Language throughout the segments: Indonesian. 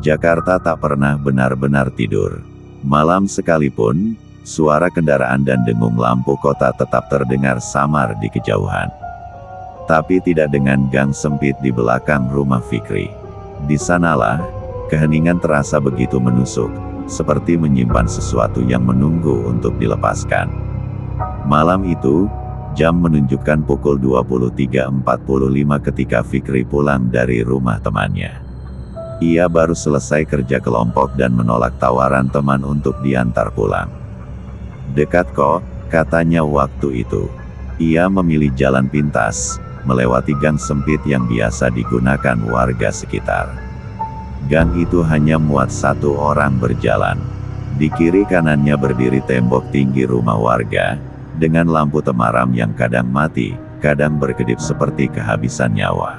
Jakarta tak pernah benar-benar tidur. Malam sekalipun, suara kendaraan dan dengung lampu kota tetap terdengar samar di kejauhan. Tapi tidak dengan gang sempit di belakang rumah Fikri. Di sanalah, keheningan terasa begitu menusuk, seperti menyimpan sesuatu yang menunggu untuk dilepaskan. Malam itu, jam menunjukkan pukul 23.45 ketika Fikri pulang dari rumah temannya. Ia baru selesai kerja kelompok dan menolak tawaran teman untuk diantar pulang. Dekat kok, katanya waktu itu. Ia memilih jalan pintas, melewati gang sempit yang biasa digunakan warga sekitar. Gang itu hanya muat satu orang berjalan. Di kiri kanannya berdiri tembok tinggi rumah warga, dengan lampu temaram yang kadang mati, kadang berkedip seperti kehabisan nyawa.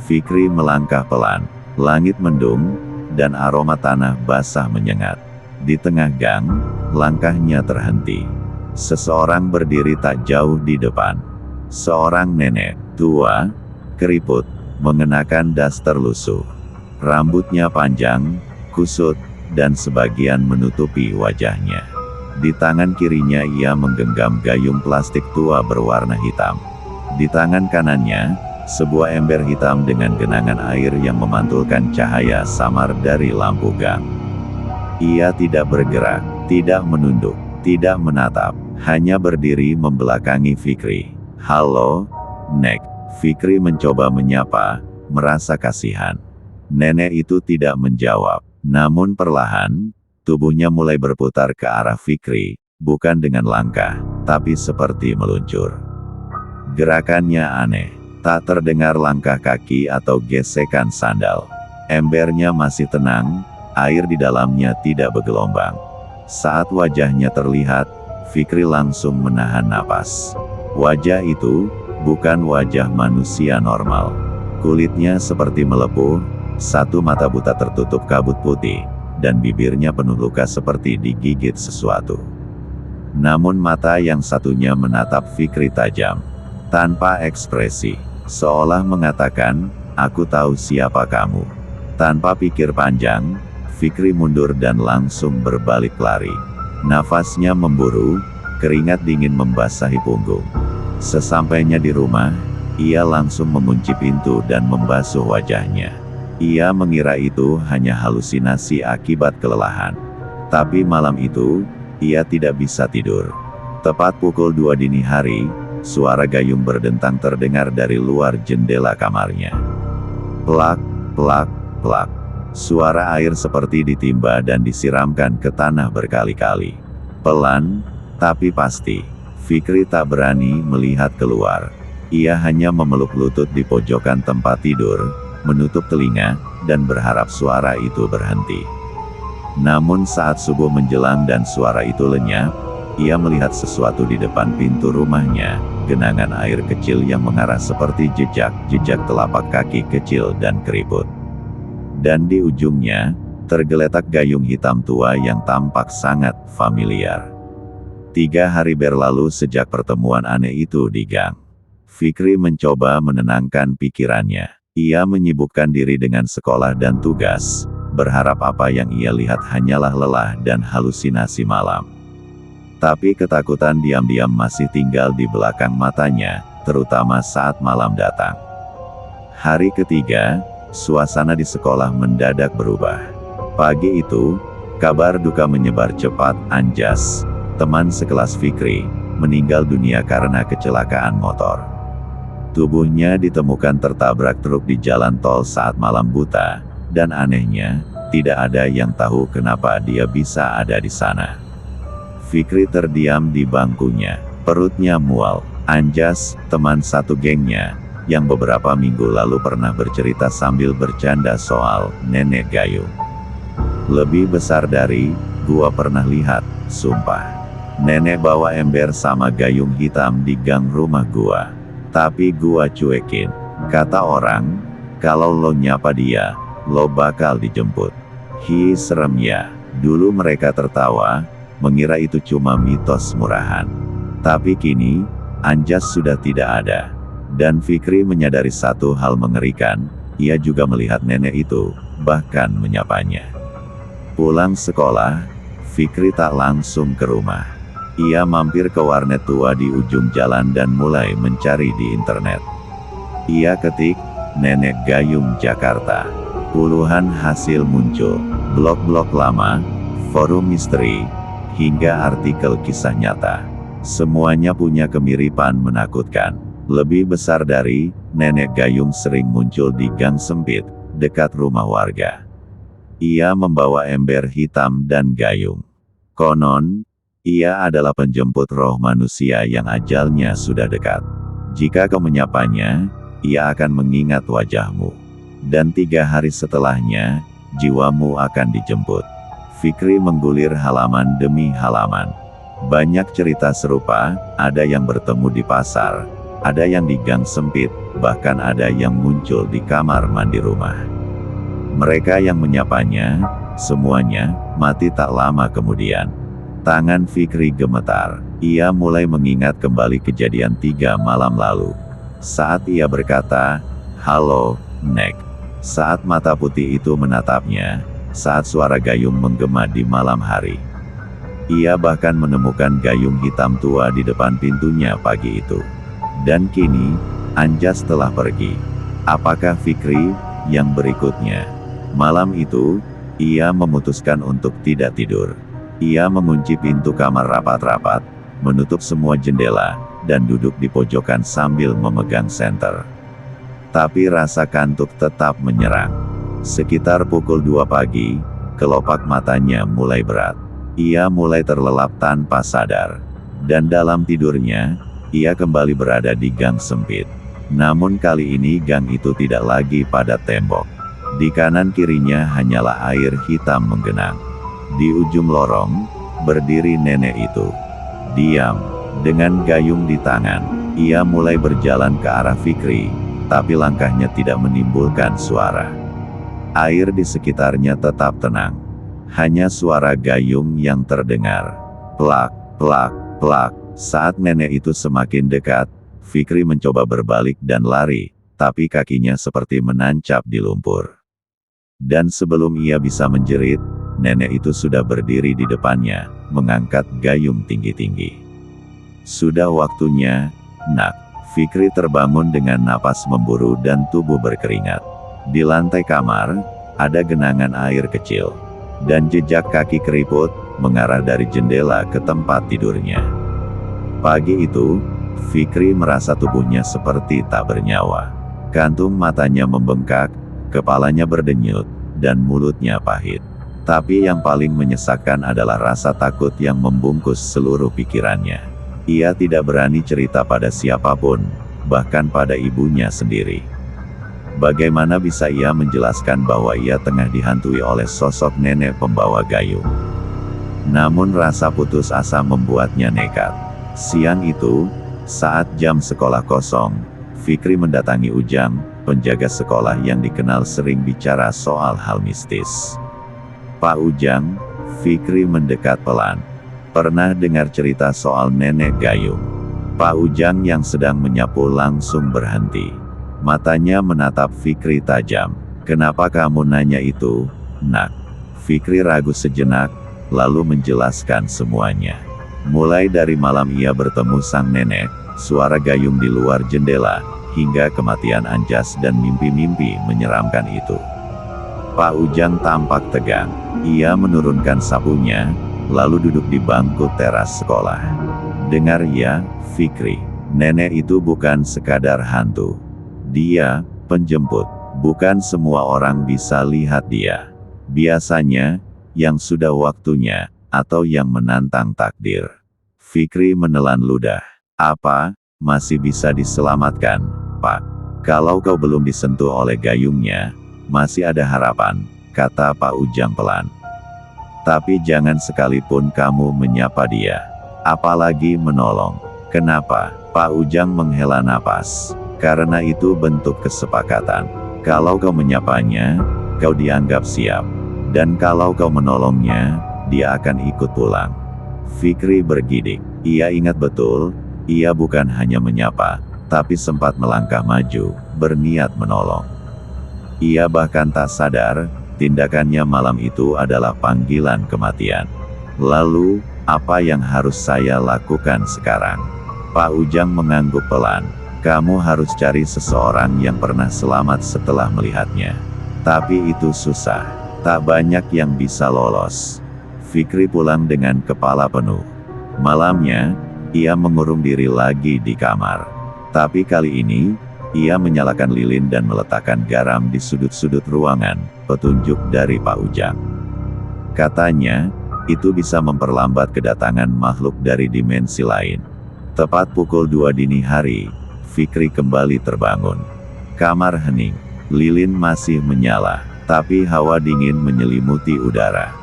Fikri melangkah pelan. Langit mendung, dan aroma tanah basah menyengat. Di tengah gang, langkahnya terhenti. Seseorang berdiri tak jauh di depan. Seorang nenek, tua, keriput, mengenakan daster lusuh. Rambutnya panjang, kusut, dan sebagian menutupi wajahnya. Di tangan kirinya ia menggenggam gayung plastik tua berwarna hitam. Di tangan kanannya, sebuah ember hitam dengan genangan air yang memantulkan cahaya samar dari lampu gang. Ia tidak bergerak, tidak menunduk, tidak menatap, hanya berdiri membelakangi Fikri. "Halo, Nek." Fikri mencoba menyapa, merasa kasihan. Nenek itu tidak menjawab, namun perlahan, tubuhnya mulai berputar ke arah Fikri, bukan dengan langkah, tapi seperti meluncur. Gerakannya aneh. Tak terdengar langkah kaki atau gesekan sandal. Embernya masih tenang, air di dalamnya tidak bergelombang. Saat wajahnya terlihat, Fikri langsung menahan napas. Wajah itu, bukan wajah manusia normal. Kulitnya seperti melepuh, satu mata buta tertutup kabut putih, dan bibirnya penuh luka seperti digigit sesuatu. Namun mata yang satunya menatap Fikri tajam, tanpa ekspresi. Seolah mengatakan, "Aku tahu siapa kamu." Tanpa pikir panjang, Fikri mundur dan langsung berbalik lari. Nafasnya memburu, keringat dingin membasahi punggung. Sesampainya di rumah, ia langsung mengunci pintu dan membasuh wajahnya. Ia mengira itu hanya halusinasi akibat kelelahan. Tapi malam itu, ia tidak bisa tidur. Tepat pukul 2 dini hari, suara gayung berdentang terdengar dari luar jendela kamarnya. Plak, plak, plak. Suara air seperti ditimba dan disiramkan ke tanah berkali-kali. Pelan, tapi pasti. Fikri tak berani melihat keluar. Ia hanya memeluk lutut di pojokan tempat tidur, menutup telinga, dan berharap suara itu berhenti. Namun saat subuh menjelang dan suara itu lenyap, ia melihat sesuatu di depan pintu rumahnya, genangan air kecil yang mengarah seperti jejak telapak kaki kecil dan keriput. Dan di ujungnya, tergeletak gayung hitam tua yang tampak sangat familiar. 3 hari berlalu sejak pertemuan aneh itu di gang. Fikri mencoba menenangkan pikirannya. Ia menyibukkan diri dengan sekolah dan tugas, berharap apa yang ia lihat hanyalah lelah dan halusinasi malam. Tapi ketakutan diam-diam masih tinggal di belakang matanya, terutama saat malam datang. Hari ketiga, suasana di sekolah mendadak berubah. Pagi itu, kabar duka menyebar cepat. Anjas, teman sekelas Fikri, meninggal dunia karena kecelakaan motor. Tubuhnya ditemukan tertabrak truk di jalan tol saat malam buta, dan anehnya, tidak ada yang tahu kenapa dia bisa ada di sana. Fikri terdiam di bangkunya, perutnya mual. Anjas, teman satu gengnya, yang beberapa minggu lalu pernah bercerita sambil bercanda soal nenek gayung. "Lebih besar dari gua pernah lihat, sumpah. Nenek bawa ember sama gayung hitam di gang rumah gua. Tapi gua cuekin. Kata orang, kalau lo nyapa dia, lo bakal dijemput." Hi, serem ya. Dulu mereka tertawa, mengira itu cuma mitos murahan. Tapi kini, Anjas sudah tidak ada. Dan Fikri menyadari satu hal mengerikan, ia juga melihat nenek itu, bahkan menyapanya. Pulang sekolah, Fikri tak langsung ke rumah. Ia mampir ke warnet tua di ujung jalan dan mulai mencari di internet. Ia ketik, Nenek Gayung Jakarta. Puluhan hasil muncul, blog-blog lama, forum misteri, hingga artikel kisah nyata. Semuanya punya kemiripan menakutkan. Lebih besar dari, Nenek Gayung sering muncul di gang sempit, dekat rumah warga. Ia membawa ember hitam dan gayung. Konon, ia adalah penjemput roh manusia yang ajalnya sudah dekat. Jika kau menyapanya, ia akan mengingat wajahmu. Dan 3 hari setelahnya, jiwamu akan dijemput. Fikri menggulir halaman demi halaman. Banyak cerita serupa, ada yang bertemu di pasar, ada yang di gang sempit, bahkan ada yang muncul di kamar mandi rumah. Mereka yang menyapanya, semuanya, mati tak lama kemudian. Tangan Fikri gemetar. Ia mulai mengingat kembali kejadian 3 malam lalu. Saat ia berkata, "Halo, Nek." Saat mata putih itu menatapnya, saat suara gayung menggema di malam hari. Ia bahkan menemukan gayung hitam tua di depan pintunya pagi itu. Dan kini, Anjas telah pergi. Apakah Fikri yang berikutnya? Malam itu, ia memutuskan untuk tidak tidur. Ia mengunci pintu kamar rapat-rapat, menutup semua jendela, dan duduk di pojokan sambil memegang senter. Tapi rasa kantuk tetap menyerang. Sekitar pukul 2 pagi, kelopak matanya mulai berat. Ia mulai terlelap tanpa sadar. Dan dalam tidurnya, ia kembali berada di gang sempit. Namun kali ini gang itu tidak lagi pada tembok. Di kanan kirinya hanyalah air hitam menggenang. Di ujung lorong, berdiri nenek itu. Diam, dengan gayung di tangan, ia mulai berjalan ke arah Fikri, tapi langkahnya tidak menimbulkan suara. Air di sekitarnya tetap tenang. Hanya suara gayung yang terdengar. Plak, plak, plak. Saat nenek itu semakin dekat, Fikri mencoba berbalik dan lari, tapi kakinya seperti menancap di lumpur. Dan sebelum ia bisa menjerit, nenek itu sudah berdiri di depannya, mengangkat gayung tinggi-tinggi. "Sudah waktunya, Nak." Fikri terbangun dengan napas memburu dan tubuh berkeringat. Di lantai kamar, ada genangan air kecil. Dan jejak kaki keriput, mengarah dari jendela ke tempat tidurnya. Pagi itu, Fikri merasa tubuhnya seperti tak bernyawa. Kantung matanya membengkak, kepalanya berdenyut, dan mulutnya pahit. Tapi yang paling menyesakkan adalah rasa takut yang membungkus seluruh pikirannya. Ia tidak berani cerita pada siapapun, bahkan pada ibunya sendiri. Bagaimana bisa ia menjelaskan bahwa ia tengah dihantui oleh sosok nenek pembawa gayung? Namun rasa putus asa membuatnya nekat. Siang itu, saat jam sekolah kosong, Fikri mendatangi Ujang, penjaga sekolah yang dikenal sering bicara soal hal mistis. "Pak Ujang," Fikri mendekat pelan. "Pernah dengar cerita soal nenek gayung?" Pak Ujang yang sedang menyapu langsung berhenti. Matanya menatap Fikri tajam. "Kenapa kamu nanya itu, Nak?" Fikri ragu sejenak, lalu menjelaskan semuanya. Mulai dari malam ia bertemu sang nenek, suara gayung di luar jendela, hingga kematian Anjas dan mimpi-mimpi menyeramkan itu. Pak Ujang tampak tegang. Ia menurunkan sapunya, lalu duduk di bangku teras sekolah. "Dengar ya, Fikri. Nenek itu bukan sekadar hantu. Dia penjemput. Bukan semua orang bisa lihat dia. Biasanya, yang sudah waktunya, atau yang menantang takdir." Fikri menelan ludah. "Apa, masih bisa diselamatkan, Pak? Kalau kau belum disentuh oleh gayungnya, masih ada harapan," kata Pak Ujang pelan. "Tapi jangan sekalipun kamu menyapa dia. Apalagi menolong." "Kenapa?" Pak Ujang menghela napas. "Karena itu bentuk kesepakatan. Kalau kau menyapanya, kau dianggap siap. Dan kalau kau menolongnya, dia akan ikut pulang." Fikri bergidik. Ia ingat betul, ia bukan hanya menyapa, tapi sempat melangkah maju, berniat menolong. Ia bahkan tak sadar, Tindakannya malam itu adalah panggilan kematian. Lalu, apa yang harus saya lakukan sekarang? Pak Ujang mengangguk pelan. Kamu harus cari seseorang yang pernah selamat setelah melihatnya. Tapi itu susah. Tak banyak yang bisa lolos. Fikri pulang dengan kepala penuh. Malamnya, ia mengurung diri lagi di kamar. Tapi kali ini, ia menyalakan lilin dan meletakkan garam di sudut-sudut ruangan, petunjuk dari Pak Ujang. Katanya, itu bisa memperlambat kedatangan makhluk dari dimensi lain. Tepat pukul 2 dini hari, Fikri kembali terbangun. Kamar hening, lilin masih menyala, tapi hawa dingin menyelimuti udara.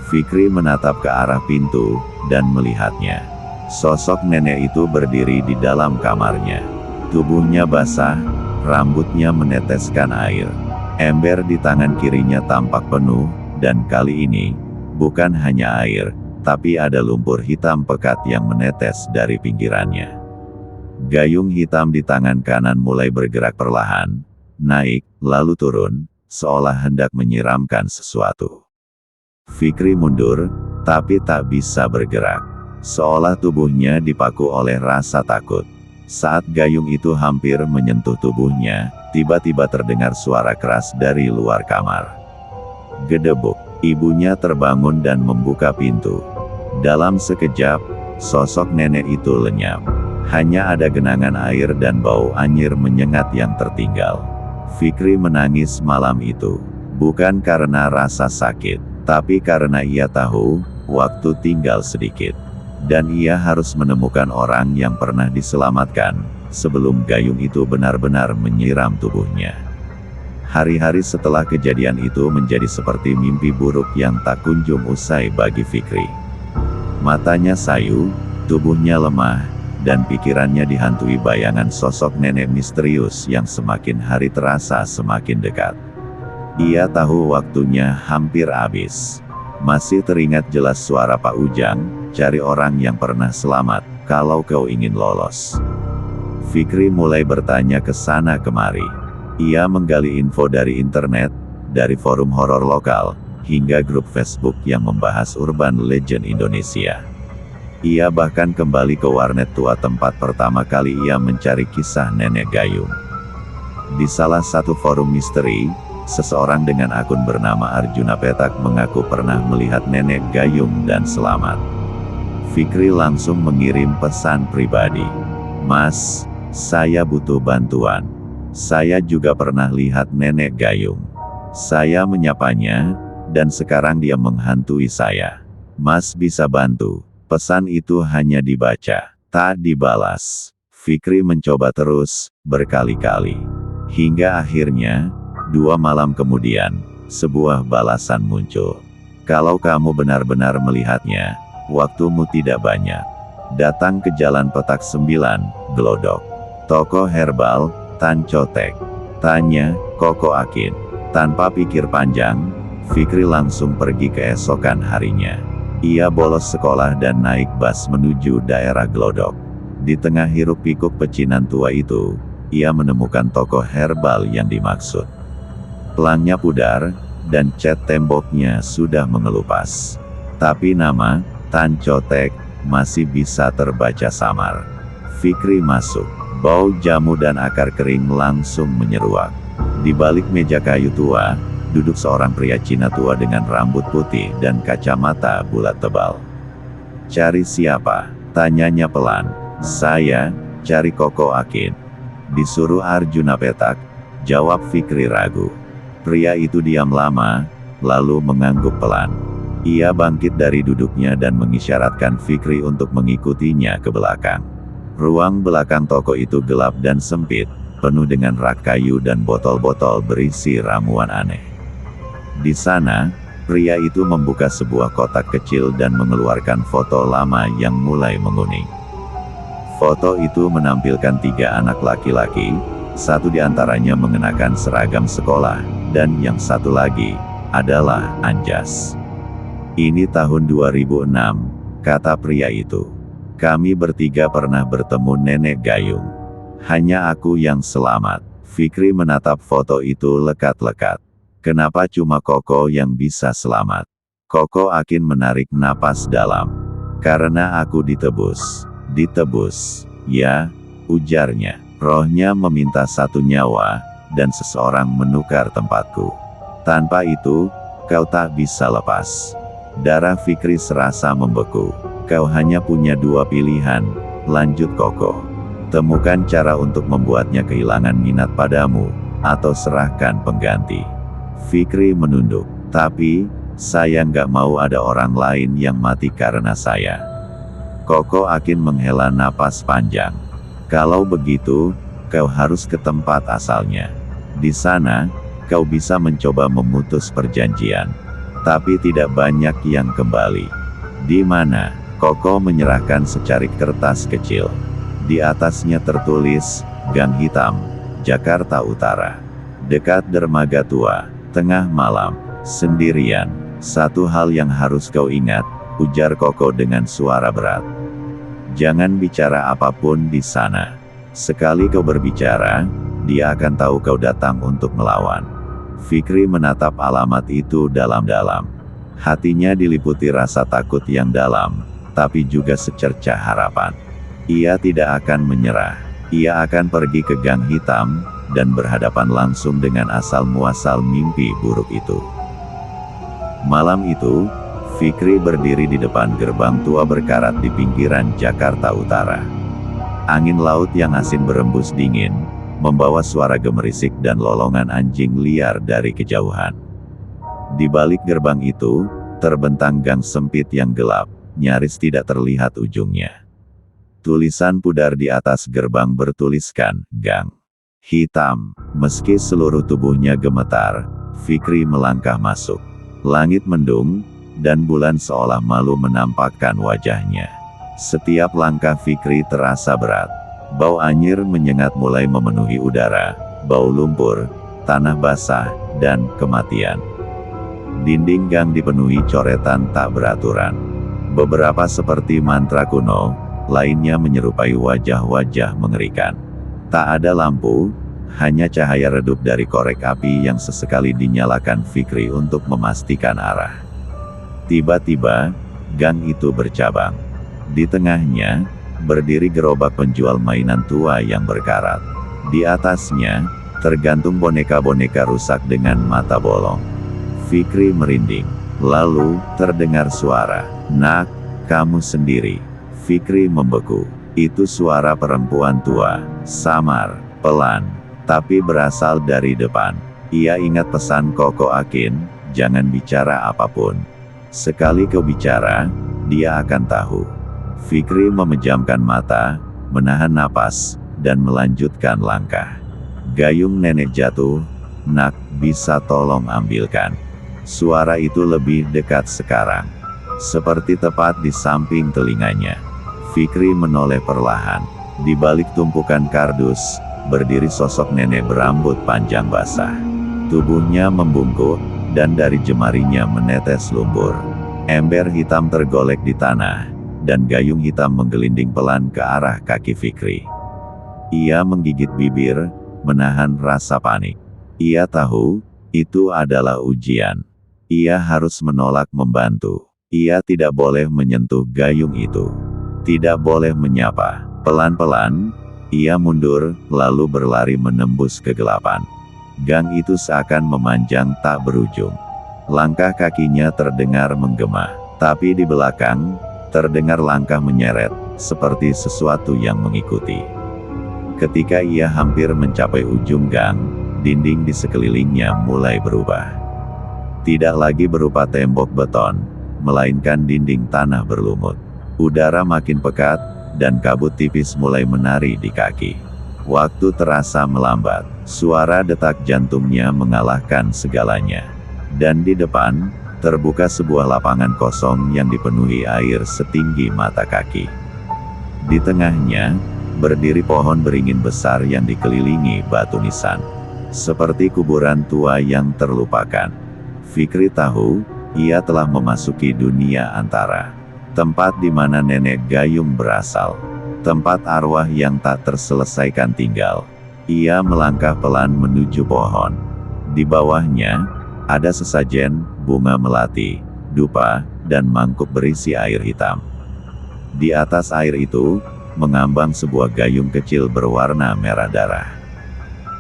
Fikri menatap ke arah pintu, dan melihatnya. Sosok nenek itu berdiri di dalam kamarnya. Tubuhnya basah, rambutnya meneteskan air. Ember di tangan kirinya tampak penuh, dan kali ini, bukan hanya air, tapi ada lumpur hitam pekat yang menetes dari pinggirannya. Gayung hitam di tangan kanan mulai bergerak perlahan, naik, lalu turun, seolah hendak menyiramkan sesuatu. Fikri mundur, tapi tak bisa bergerak. Seolah tubuhnya dipaku oleh rasa takut. Saat gayung itu hampir menyentuh tubuhnya, tiba-tiba terdengar suara keras dari luar kamar. Gedebuk, ibunya terbangun dan membuka pintu. Dalam sekejap, sosok nenek itu lenyap. Hanya ada genangan air dan bau anyir menyengat yang tertinggal. Fikri menangis malam itu. Bukan karena rasa sakit, tapi karena ia tahu, waktu tinggal sedikit. Dan ia harus menemukan orang yang pernah diselamatkan, sebelum gayung itu benar-benar menyiram tubuhnya. Hari-hari setelah kejadian itu menjadi seperti mimpi buruk yang tak kunjung usai bagi Fikri. Matanya sayu, tubuhnya lemah, dan pikirannya dihantui bayangan sosok nenek misterius yang semakin hari terasa semakin dekat. Ia tahu waktunya hampir habis. Masih teringat jelas suara Pak Ujang, cari orang yang pernah selamat, kalau kau ingin lolos. Fikri mulai bertanya ke sana kemari. Ia menggali info dari internet, dari forum horor lokal, hingga grup Facebook yang membahas urban legend Indonesia. Ia bahkan kembali ke warnet tua tempat pertama kali ia mencari kisah nenek gayung. Di salah satu forum misteri, seseorang dengan akun bernama Arjuna Petak mengaku pernah melihat nenek gayung dan selamat. Fikri langsung mengirim pesan pribadi. Mas, saya butuh bantuan. Saya juga pernah lihat nenek gayung. Saya menyapanya, dan sekarang dia menghantui saya. Mas bisa bantu. Pesan itu hanya dibaca, tak dibalas. Fikri mencoba terus, berkali-kali. Hingga akhirnya, 2 malam kemudian, sebuah balasan muncul. Kalau kamu benar-benar melihatnya, waktumu tidak banyak. Datang ke Jalan Petak 9, Glodok. Toko herbal, Tan Cotek. Tanya, Koko Akin. Tanpa pikir panjang, Fikri langsung pergi keesokan harinya. Ia bolos sekolah dan naik bus menuju daerah Glodok. Di tengah hiruk pikuk pecinan tua itu, ia menemukan toko herbal yang dimaksud. Pelangnya pudar, dan cat temboknya sudah mengelupas. Tapi nama, Tan Cotek, masih bisa terbaca samar. Fikri masuk. Bau jamu dan akar kering langsung menyeruak. Di balik meja kayu tua, duduk seorang pria Cina tua dengan rambut putih dan kacamata bulat tebal. Cari siapa? Tanyanya pelan. Saya, cari Koko Akin. Disuruh Arjuna Petak, jawab Fikri ragu. Pria itu diam lama, lalu mengangguk pelan. Ia bangkit dari duduknya dan mengisyaratkan Fikri untuk mengikutinya ke belakang. Ruang belakang toko itu gelap dan sempit, penuh dengan rak kayu dan botol-botol berisi ramuan aneh. Di sana, pria itu membuka sebuah kotak kecil dan mengeluarkan foto lama yang mulai menguning. Foto itu menampilkan 3 anak laki-laki, satu di antaranya mengenakan seragam sekolah, dan yang satu lagi, adalah Anjas. Ini tahun 2006, kata pria itu. Kami bertiga pernah bertemu nenek gayung. Hanya aku yang selamat. Fikri menatap foto itu lekat-lekat. Kenapa cuma Koko yang bisa selamat? Koko Akin menarik napas dalam. Karena aku ditebus. Ditebus, ya, ujarnya. Rohnya meminta satu nyawa, dan seseorang menukar tempatku. Tanpa itu, kau tak bisa lepas. Darah Fikri serasa membeku. Kau hanya punya dua pilihan, lanjut Koko. Temukan cara untuk membuatnya kehilangan minat padamu, atau serahkan pengganti. Fikri menunduk. Tapi, saya nggak mau ada orang lain yang mati karena saya. Koko Akin menghela napas panjang. Kalau begitu, kau harus ke tempat asalnya. Di sana, kau bisa mencoba memutus perjanjian. Tapi tidak banyak yang kembali. Di mana? Koko menyerahkan secarik kertas kecil. Di atasnya tertulis, Gang Hitam, Jakarta Utara. Dekat dermaga tua. Tengah malam, sendirian. Satu hal yang harus kau ingat, ujar Koko dengan suara berat. Jangan bicara apapun di sana. Sekali kau berbicara, dia akan tahu kau datang untuk melawan. Fikri menatap alamat itu dalam-dalam. Hatinya diliputi rasa takut yang dalam, tapi juga secercah harapan. Ia tidak akan menyerah. Ia akan pergi ke Gang Hitam, dan berhadapan langsung dengan asal-muasal mimpi buruk itu. Malam itu, Fikri berdiri di depan gerbang tua berkarat di pinggiran Jakarta Utara. Angin laut yang asin berembus dingin, membawa suara gemerisik dan lolongan anjing liar dari kejauhan. Di balik gerbang itu, terbentang gang sempit yang gelap, nyaris tidak terlihat ujungnya. Tulisan pudar di atas gerbang bertuliskan, Gang Hitam. Meski seluruh tubuhnya gemetar, Fikri melangkah masuk. Langit mendung, dan bulan seolah malu menampakkan wajahnya. Setiap langkah Fikri terasa berat. Bau anyir menyengat mulai memenuhi udara, bau lumpur, tanah basah, dan kematian. Dinding gang dipenuhi coretan tak beraturan. Beberapa seperti mantra kuno, lainnya menyerupai wajah-wajah mengerikan. Tak ada lampu, hanya cahaya redup dari korek api yang sesekali dinyalakan Fikri untuk memastikan arah. Tiba-tiba, gang itu bercabang. Di tengahnya, berdiri gerobak penjual mainan tua yang berkarat. Di atasnya, tergantung boneka-boneka rusak dengan mata bolong. Fikri merinding. Lalu, terdengar suara, "Nak, kamu sendiri." Fikri membeku. Itu suara perempuan tua, samar, pelan, tapi berasal dari depan. Ia ingat pesan Koko Akin, jangan bicara apapun. Sekali kau bicara, dia akan tahu. Fikri memejamkan mata, menahan napas, dan melanjutkan langkah. Gayung nenek jatuh. "Nak, bisa tolong ambilkan?" Suara itu lebih dekat sekarang. Seperti tepat di samping telinganya. Fikri menoleh perlahan. Di balik tumpukan kardus, berdiri sosok nenek berambut panjang basah. Tubuhnya membungkuk, dan dari jemarinya menetes lumpur. Ember hitam tergolek di tanah, dan gayung hitam menggelinding pelan ke arah kaki Fikri. Ia menggigit bibir, menahan rasa panik. Ia tahu, itu adalah ujian. Ia harus menolak membantu. Ia tidak boleh menyentuh gayung itu. Tidak boleh menyapa. Pelan-pelan, ia mundur, lalu berlari menembus kegelapan. Gang itu seakan memanjang tak berujung. Langkah kakinya terdengar menggema. Tapi di belakang, terdengar langkah menyeret, seperti sesuatu yang mengikuti. Ketika ia hampir mencapai ujung gang, dinding di sekelilingnya mulai berubah. Tidak lagi berupa tembok beton, melainkan dinding tanah berlumut. Udara makin pekat, dan kabut tipis mulai menari di kaki. Waktu terasa melambat, suara detak jantungnya mengalahkan segalanya. Dan di depan, terbuka sebuah lapangan kosong yang dipenuhi air setinggi mata kaki. Di tengahnya, berdiri pohon beringin besar yang dikelilingi batu nisan. Seperti kuburan tua yang terlupakan. Fikri tahu, ia telah memasuki dunia antara. Tempat di mana nenek gayung berasal. Tempat arwah yang tak terselesaikan tinggal. Ia melangkah pelan menuju pohon. Di bawahnya, Ada sesajen, bunga melati, dupa, dan mangkuk berisi air hitam. Di atas air itu, mengambang sebuah gayung kecil berwarna merah darah.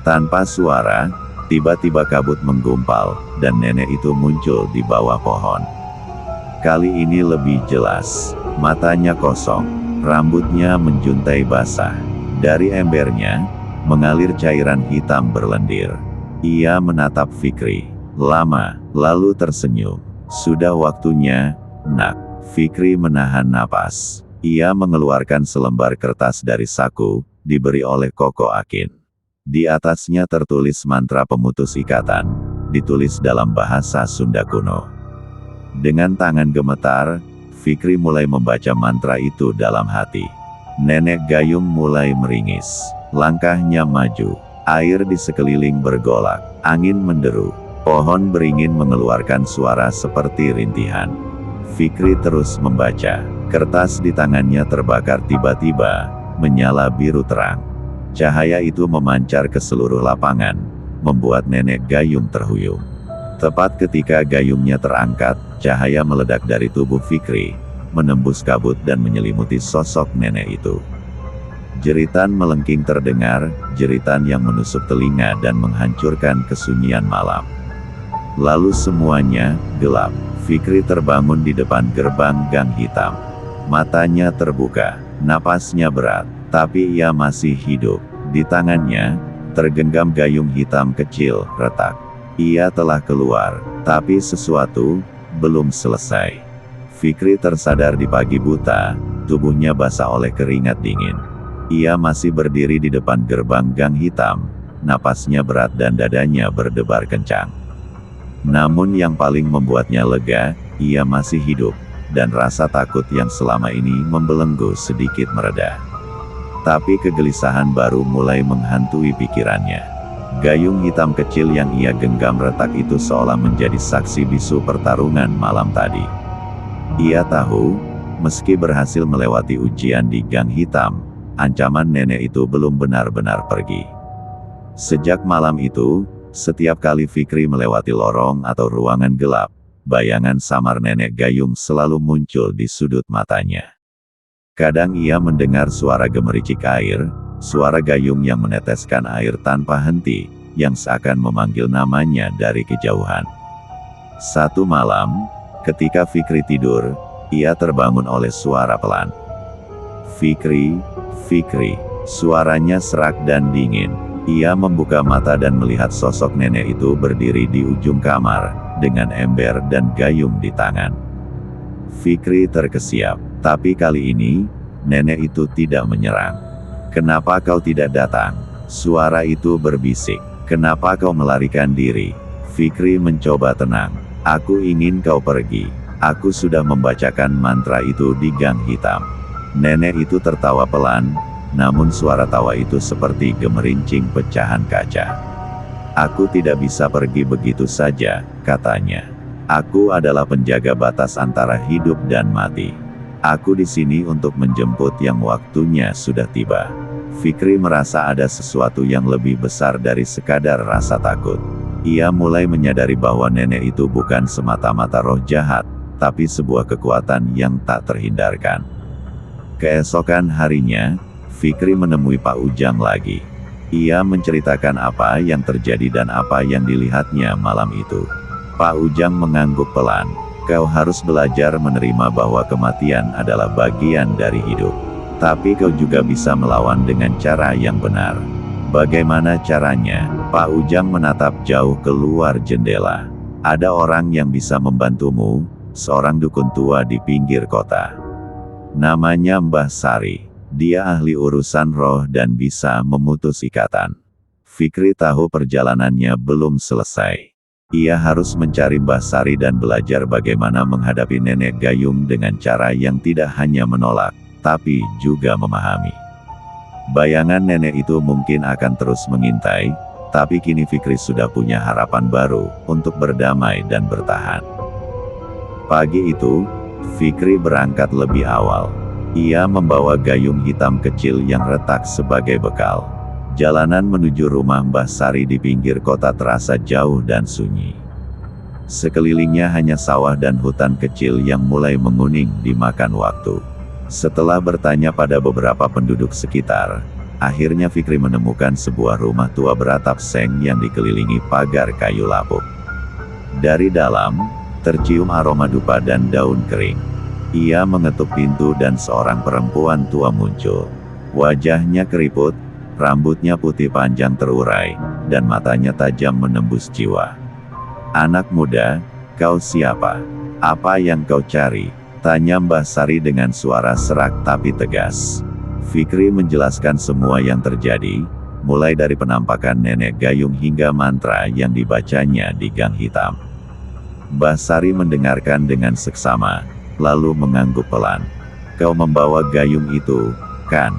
Tanpa suara, tiba-tiba kabut menggumpal, dan nenek itu muncul di bawah pohon. Kali ini lebih jelas, matanya kosong, rambutnya menjuntai basah. Dari embernya, mengalir cairan hitam berlendir. Ia menatap Fikri lama, lalu tersenyum. Sudah waktunya, nak. Fikri menahan napas. Ia mengeluarkan selembar kertas dari saku, diberi oleh Koko Akin. Di atasnya tertulis mantra pemutus ikatan, ditulis dalam bahasa Sunda kuno. Dengan tangan gemetar, Fikri mulai membaca mantra itu dalam hati. Nenek Gayung mulai meringis. Langkahnya maju. Air di sekeliling bergolak. Angin menderu. Pohon beringin mengeluarkan suara seperti rintihan. Fikri terus membaca. Kertas di tangannya terbakar tiba-tiba, menyala biru terang. Cahaya itu memancar ke seluruh lapangan, membuat nenek Gayung terhuyung. Tepat ketika gayungnya terangkat, cahaya meledak dari tubuh Fikri, menembus kabut dan menyelimuti sosok nenek itu. Jeritan melengking terdengar, jeritan yang menusuk telinga dan menghancurkan kesunyian malam. Lalu semuanya gelap. Fikri terbangun di depan gerbang gang hitam. Matanya terbuka, napasnya berat, tapi ia masih hidup. Di tangannya, tergenggam gayung hitam kecil, retak. Ia telah keluar, tapi sesuatu belum selesai. Fikri tersadar di pagi buta, tubuhnya basah oleh keringat dingin. Ia masih berdiri di depan gerbang gang hitam, napasnya berat dan dadanya berdebar kencang. Namun yang paling membuatnya lega, ia masih hidup, dan rasa takut yang selama ini membelenggu sedikit mereda. Tapi kegelisahan baru mulai menghantui pikirannya. Gayung hitam kecil yang ia genggam retak itu seolah menjadi saksi bisu pertarungan malam tadi. Ia tahu, meski berhasil melewati ujian di gang hitam, ancaman nenek itu belum benar-benar pergi. Sejak malam itu, setiap kali Fikri melewati lorong atau ruangan gelap, bayangan samar nenek Gayung selalu muncul di sudut matanya. Kadang ia mendengar suara gemericik air, suara gayung yang meneteskan air tanpa henti, yang seakan memanggil namanya dari kejauhan. Satu malam, ketika Fikri tidur, ia terbangun oleh suara pelan. Fikri, Fikri, suaranya serak dan dingin. Ia membuka mata dan melihat sosok nenek itu berdiri di ujung kamar, dengan ember dan gayung di tangan. Fikri terkesiap, tapi kali ini, nenek itu tidak menyerang. "Kenapa kau tidak datang?" Suara itu berbisik. "Kenapa kau melarikan diri?" Fikri mencoba tenang. "Aku ingin kau pergi. Aku sudah membacakan mantra itu di gang hitam." Nenek itu tertawa pelan, namun suara tawa itu seperti gemerincing pecahan kaca. "Aku tidak bisa pergi begitu saja," katanya. "Aku adalah penjaga batas antara hidup dan mati. Aku di sini untuk menjemput yang waktunya sudah tiba." Fikri merasa ada sesuatu yang lebih besar dari sekadar rasa takut. Ia mulai menyadari bahwa nenek itu bukan semata-mata roh jahat, tapi sebuah kekuatan yang tak terhindarkan. Keesokan harinya, Fikri menemui Pak Ujang lagi. Ia menceritakan apa yang terjadi dan apa yang dilihatnya malam itu. Pak Ujang mengangguk pelan. "Kau harus belajar menerima bahwa kematian adalah bagian dari hidup. Tapi kau juga bisa melawan dengan cara yang benar." "Bagaimana caranya?" Pak Ujang menatap jauh keluar jendela. "Ada orang yang bisa membantumu, seorang dukun tua di pinggir kota. Namanya Mbah Sari. Dia ahli urusan roh dan bisa memutus ikatan." Fikri tahu perjalanannya belum selesai. Ia harus mencari Mbah Sari dan belajar bagaimana menghadapi nenek Gayung dengan cara yang tidak hanya menolak, tapi juga memahami. Bayangan nenek itu mungkin akan terus mengintai, tapi kini Fikri sudah punya harapan baru untuk berdamai dan bertahan. Pagi itu, Fikri berangkat lebih awal. Ia membawa gayung hitam kecil yang retak sebagai bekal. Jalanan menuju rumah Mbah Sari di pinggir kota terasa jauh dan sunyi. Sekelilingnya hanya sawah dan hutan kecil yang mulai menguning dimakan waktu. Setelah bertanya pada beberapa penduduk sekitar, akhirnya Fikri menemukan sebuah rumah tua beratap seng yang dikelilingi pagar kayu lapuk. Dari dalam, tercium aroma dupa dan daun kering. Ia mengetuk pintu dan seorang perempuan tua muncul. Wajahnya keriput, rambutnya putih panjang terurai, dan matanya tajam menembus jiwa. "Anak muda, kau siapa? Apa yang kau cari?" tanya Mbah Sari dengan suara serak tapi tegas. Fikri menjelaskan semua yang terjadi, mulai dari penampakan nenek gayung hingga mantra yang dibacanya di gang hitam. Mbah Sari mendengarkan dengan seksama, lalu mengangguk pelan. "Kau membawa gayung itu, kan?"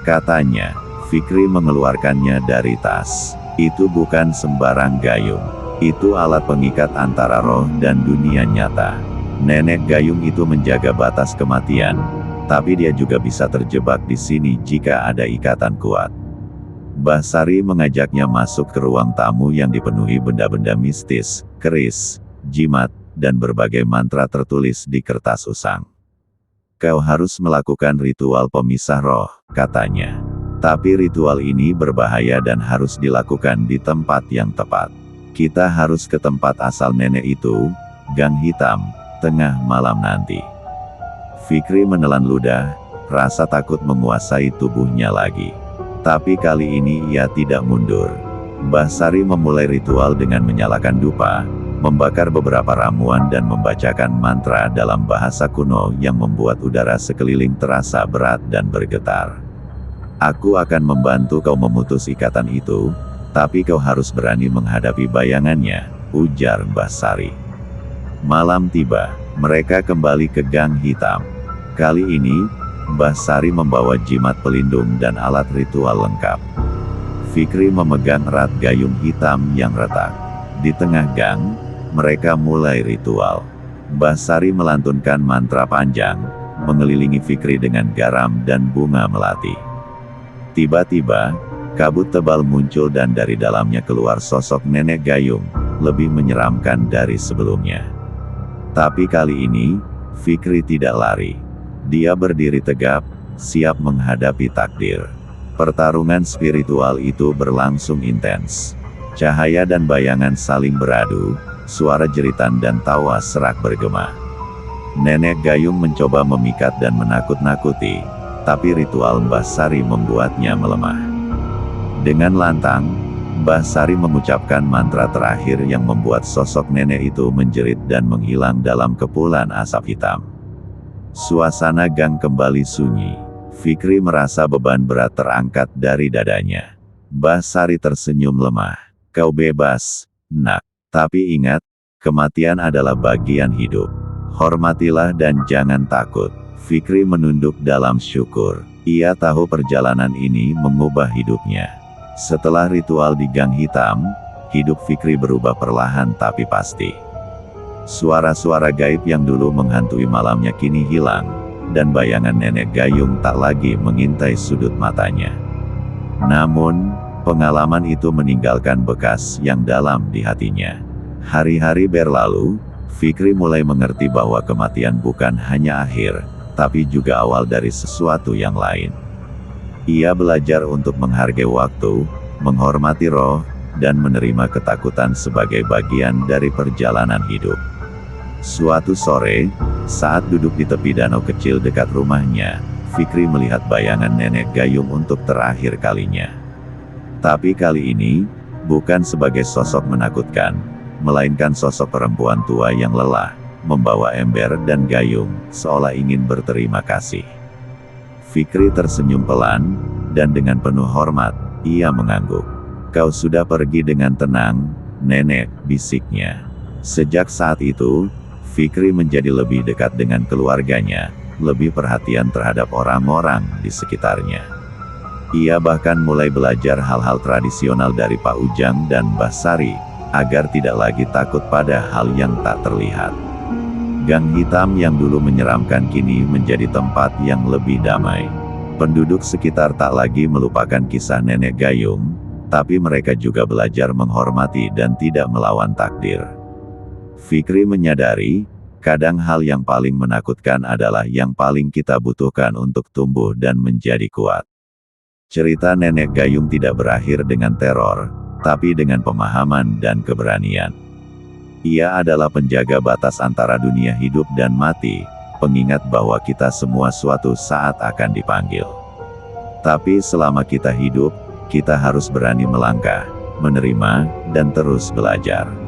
katanya. Fikri mengeluarkannya dari tas. "Itu bukan sembarang gayung. Itu alat pengikat antara roh dan dunia nyata. Nenek gayung itu menjaga batas kematian, tapi dia juga bisa terjebak di sini jika ada ikatan kuat." Mbah Sari mengajaknya masuk ke ruang tamu yang dipenuhi benda-benda mistis, keris, jimat, dan berbagai mantra tertulis di kertas usang. "Kau harus melakukan ritual pemisah roh," katanya. "Tapi ritual ini berbahaya dan harus dilakukan di tempat yang tepat. Kita harus ke tempat asal nenek itu, Gang Hitam, tengah malam nanti." Fikri menelan ludah, rasa takut menguasai tubuhnya lagi. Tapi kali ini ia tidak mundur. Mbah Sari memulai ritual dengan menyalakan dupa, membakar beberapa ramuan dan membacakan mantra dalam bahasa kuno yang membuat udara sekeliling terasa berat dan bergetar. "Aku akan membantu kau memutus ikatan itu, tapi kau harus berani menghadapi bayangannya," ujar Mbah Sari. Malam tiba, mereka kembali ke Gang Hitam. Kali ini, Mbah Sari membawa jimat pelindung dan alat ritual lengkap. Fikri memegang erat gayung hitam yang retak. Di tengah gang, mereka mulai ritual. Mbah Sari melantunkan mantra panjang, mengelilingi Fikri dengan garam dan bunga melati. Tiba-tiba, kabut tebal muncul dan dari dalamnya keluar sosok nenek gayung, lebih menyeramkan dari sebelumnya. Tapi kali ini, Fikri tidak lari. Dia berdiri tegap, siap menghadapi takdir. Pertarungan spiritual itu berlangsung intens. Cahaya dan bayangan saling beradu, suara jeritan dan tawa serak bergema. Nenek gayung mencoba memikat dan menakut-nakuti, tapi ritual Mbah Sari membuatnya melemah. Dengan lantang, Mbah Sari mengucapkan mantra terakhir yang membuat sosok nenek itu menjerit dan menghilang dalam kepulan asap hitam. Suasana gang kembali sunyi. Fikri merasa beban berat terangkat dari dadanya. Mbah Sari tersenyum lemah. "Kau bebas, nak. Tapi ingat, kematian adalah bagian hidup. Hormatilah dan jangan takut." Fikri menunduk dalam syukur. Ia tahu perjalanan ini mengubah hidupnya. Setelah ritual di Gang Hitam, hidup Fikri berubah perlahan tapi pasti. Suara-suara gaib yang dulu menghantui malamnya kini hilang, dan bayangan nenek gayung tak lagi mengintai sudut matanya. Namun, pengalaman itu meninggalkan bekas yang dalam di hatinya. Hari-hari berlalu, Fikri mulai mengerti bahwa kematian bukan hanya akhir, tapi juga awal dari sesuatu yang lain. Ia belajar untuk menghargai waktu, menghormati roh, dan menerima ketakutan sebagai bagian dari perjalanan hidup. Suatu sore, saat duduk di tepi danau kecil dekat rumahnya, Fikri melihat bayangan nenek gayung untuk terakhir kalinya. Tapi kali ini, bukan sebagai sosok menakutkan, melainkan sosok perempuan tua yang lelah, membawa ember dan gayung, seolah ingin berterima kasih. Fikri tersenyum pelan, dan dengan penuh hormat, ia mengangguk. "Kau sudah pergi dengan tenang, nenek," bisiknya. Sejak saat itu, Fikri menjadi lebih dekat dengan keluarganya, lebih perhatian terhadap orang-orang di sekitarnya. Ia bahkan mulai belajar hal-hal tradisional dari Pak Ujang dan Mbah Sari, agar tidak lagi takut pada hal yang tak terlihat. Gang Hitam yang dulu menyeramkan kini menjadi tempat yang lebih damai. Penduduk sekitar tak lagi melupakan kisah nenek gayung, tapi mereka juga belajar menghormati dan tidak melawan takdir. Fikri menyadari, kadang hal yang paling menakutkan adalah yang paling kita butuhkan untuk tumbuh dan menjadi kuat. Cerita Nenek Gayung tidak berakhir dengan teror, tapi dengan pemahaman dan keberanian. Ia adalah penjaga batas antara dunia hidup dan mati, pengingat bahwa kita semua suatu saat akan dipanggil. Tapi selama kita hidup, kita harus berani melangkah, menerima, dan terus belajar.